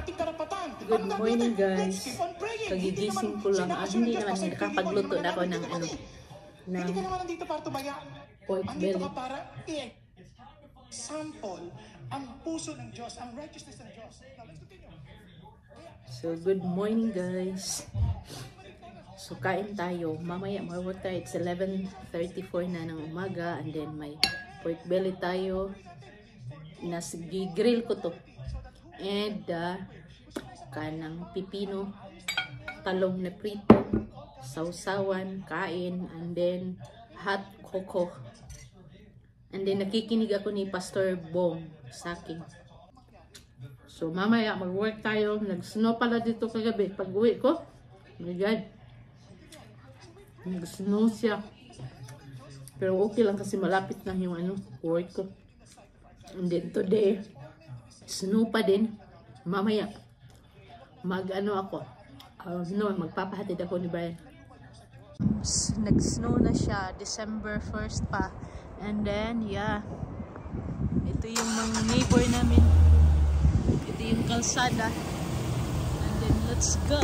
ating karapatan. Good morning guys. Kagigising ko lang. Hindi naman nakapagluto na ako ng Hindi ka naman nandito para tumaya. pork belly. Andito ka para i-sample ang puso ng Diyos, ang righteousness ng Diyos. Now, let's continue. So good morning guys. So kain tayo. Mamaya mag-work tayo. It's 11:34 na ng umaga. And then may pork belly tayo. Grill ko to. And kanang pipino, talong na prito, sausawan, kain, and then hot cocoa. And then nakikinig ako ni Pastor Bong sa akin. So mamaya mag-work tayo. Nag-snow pala dito kagabi. Pag uwi ko, oh my God, nag-snow siya. Pero okay lang kasi malapit na yung work ko. And then today, snow pa din. Mamaya magpapahatid ako ni Brian. Nag-snow na siya December 1st pa. And then yeah, ito yung mga neighbor namin. Ito yung kalsada. And then let's go.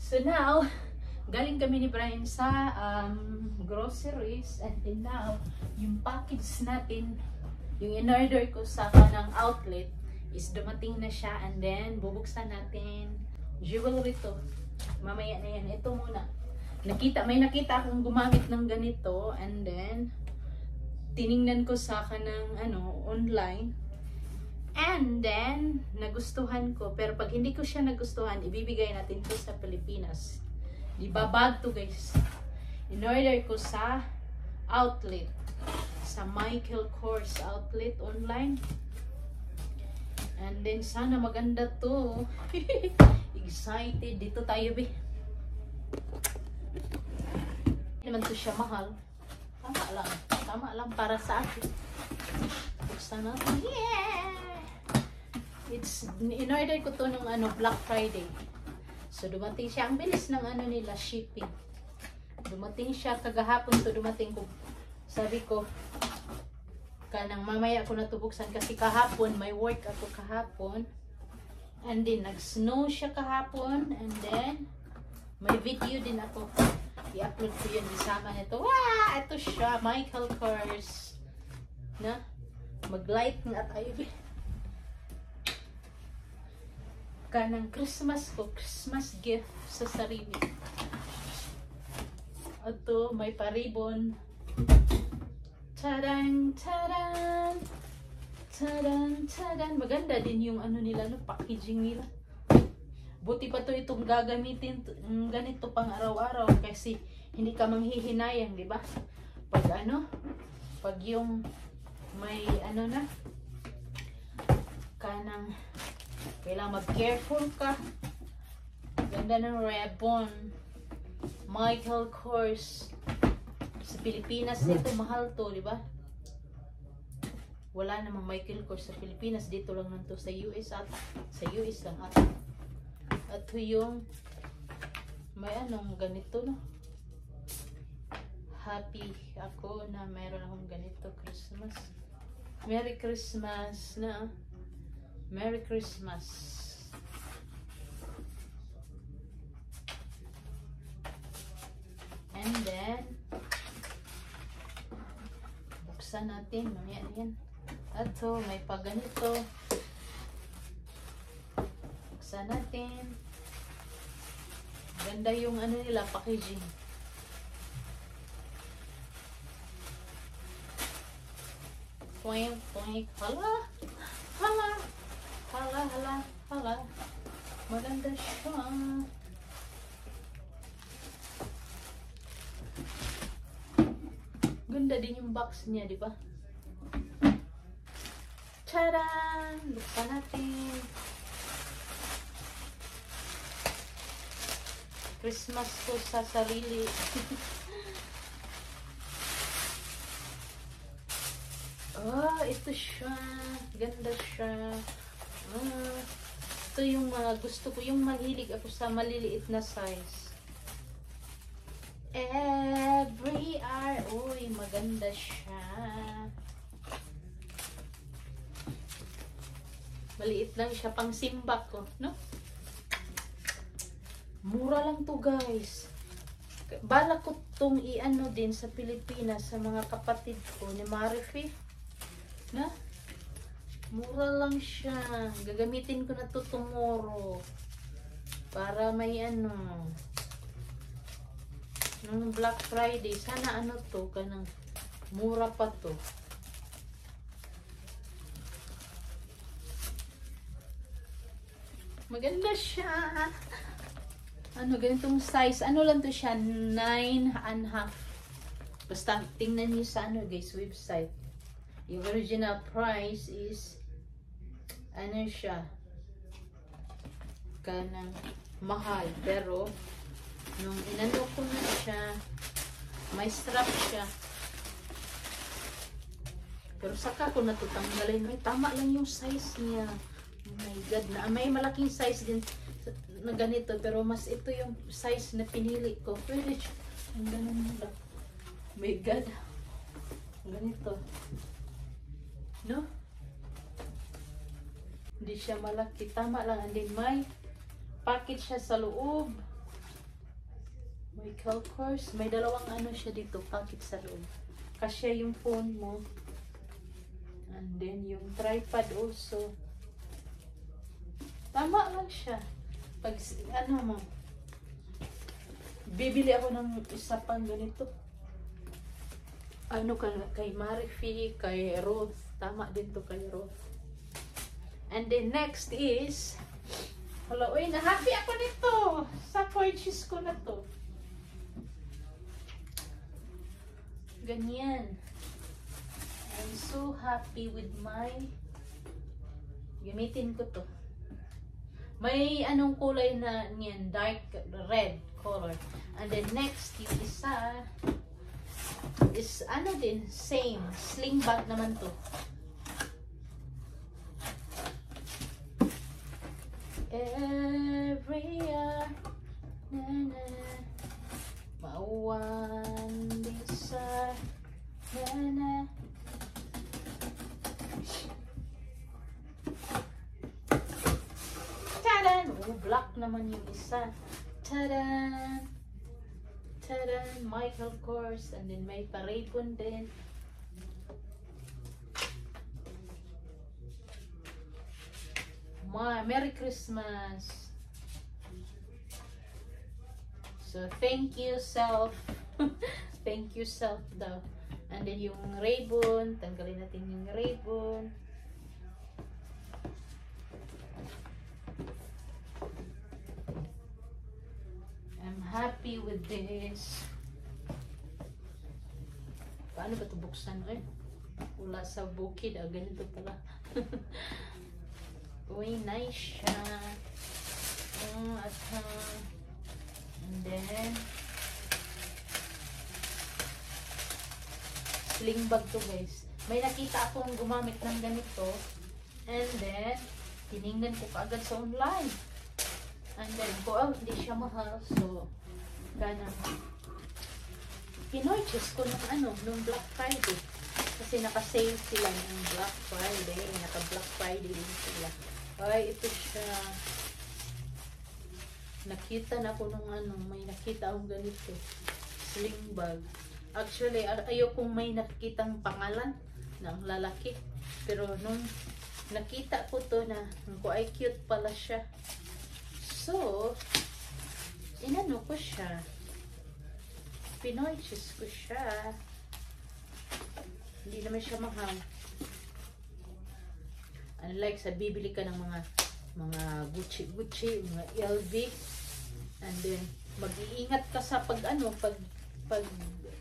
So now, galing kami ni Brian sa groceries, and then now, yung package natin, yung in-order ko sa kanang outlet is dumating na siya, and then bubuksan natin jewelry to. Mamaya na yan. Ito muna. May nakita akong gumamit ng ganito, and then tiningnan ko sa kanang online. And then, nagustuhan ko. Pero pag hindi ko siya nagustuhan, ibibigay natin to sa Pilipinas. Diba bag to guys? In-order ko sa outlet. Sa Michael Kors outlet online. And then, sana maganda to. Excited. Dito tayo, be. Hindi naman to siya mahal. Tama lang. Tama lang para sa akin. Buksan natin. Yeah! In-order ko to nung Black Friday. So dumating siya. Ang bilis ng nila shipping. Dumating siya kagahapon to. Dumating ko. Sabi ko kanang mamaya ako natubuksan kasi kahapon may work ako kahapon. And then nag-snow siya kahapon. And then may video din ako. I-upload ko yun. Isama nito. Wow! Ito siya. Michael Kors. Na? Mag-light nga tayo. Kanang Christmas ko, Christmas gift sa sarili. Ito, may paribon. Tadan, tadan, tadan, tadan. Maganda din yung nila, packaging nila. Buti pa to itong gagamitin ganito pang araw-araw kasi hindi ka manghihinayang, di ba? Pag pag yung may kanang kailangan mag-careful ka. Ganda ng ribbon. Michael Kors. Sa Pilipinas dito mahal to, di ba? Wala namang Michael Kors sa Pilipinas, dito lang nang to sa US at sa US lang at yung may ganito, no? Happy ako na meron akong ganito Christmas. Merry Christmas na. Merry Christmas. And then buksan natin mamaya yan. Ato may paganito. Buksan natin. Ganda yung nila packaging. Poink, poink. Hala. Hala. Hala, hala, hala. Maganda siya. Ganda din yung box niya, di ba? Tcharan! Buksan natin. Christmas ko sa sarili. Oh, ito siya. Ganda siya. Ito yung mga gusto ko, yung mahilig ako sa maliliit na size. Every hour. Uy, maganda siya. Maliit lang siya, pang simba ko, no? Mura lang to, guys. Bala ko tong i-ano din sa Pilipinas sa mga kapatid ko ni Marifi. Na? Mura lang siya. Gagamitin ko na to tomorrow. Para may ano. Nung Black Friday. Sana ano to. Kanang mura pa to. Maganda siya. Ano, ganitong size. Ano lang to siya? 9.5. Basta tingnan niyo sa ano guys, website. Yung original price is ano siya, kanang mahal, pero nung inano ko na siya, may strap siya, pero saka ko natutanggalin. May tama lang yung size niya. Oh my god, na may malaking size din na ganito, pero mas ito yung size na pinili ko. Pwede siya ang ganun lang. Oh my god, ganito, no? Hindi siya malaki. Tama lang. And then may packet siya sa loob. May course. May dalawang ano siya dito. Packet sa loob. Kasya yung phone mo. And then yung tripod also. Tama lang siya. Pag ano mo, bibili ako ng isa pang ganito. Ano ka, kay Marifi, kay Ruth. Tama din to kay Ruth. And then next is, hello, uy, na-happy ako nito. Sa purchase ko na to. Ganyan. I'm so happy with my, gamitin ko to. May anong kulay na niyan, dark red color. And then next, yung isa, is ano din, same, sling bag naman to. Every hour, na na, mauwan bisa, na na. Tadan! Oh, black naman yung isa. Tadan! Tadan! Michael Kors. And then may parapon din. Merry Christmas! So, thank you, self. Thank you, self daw. And then yung ribbon. Tanggalin natin yung ribbon. I'm happy with this. Paano ba ito buksan? Eh? Wala sa bukid. Ah, ganito pala. Uy, nice siya. And then, sling bag to guys. May nakita akong gumamit ng ganito. And then, tiningnan ko kaagad sa online. And then, hindi siya mahal. So, ganun. Pinorchase ko nung Black Friday. Kasi naka-sale sila ng Black Friday. Naka-Black Friday din sila. Ay, ito siya. Nakita na ako nung may nakita akong ganito. Sling bag. Actually, ayokong may nakikitang pangalan ng lalaki. Pero nung nakita ko to na, ay cute pala siya. So, inano ko siya. Pinorchase ko siya. Hindi naman siya mahal. Unlike sa bibili ka ng mga Gucci, mga LV. And then, mag-iingat ka sa pag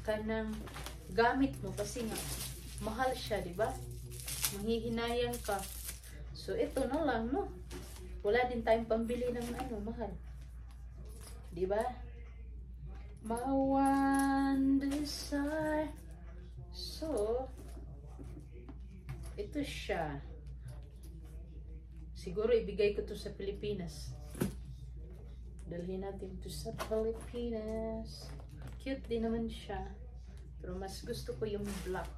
kanang gamit mo kasi nga mahal siya, di ba? Manghihinayang ka. So, ito na lang, no? Wala din tayong pambili ng mahal. Di ba? Mawan desire. So, ito siya. Siguro ibigay ko to sa Pilipinas. Dalhin natin to sa Pilipinas. Cute din naman siya. Pero mas gusto ko yung black.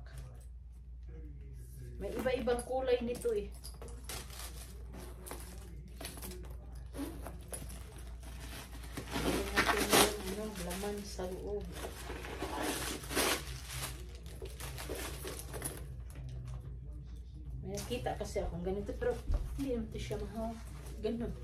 May iba-ibang kulay nito eh. Dalhin natin yung laman sa loob. May nakita kasi akong ganito pero hindi naman ito siya mahal. Ganun.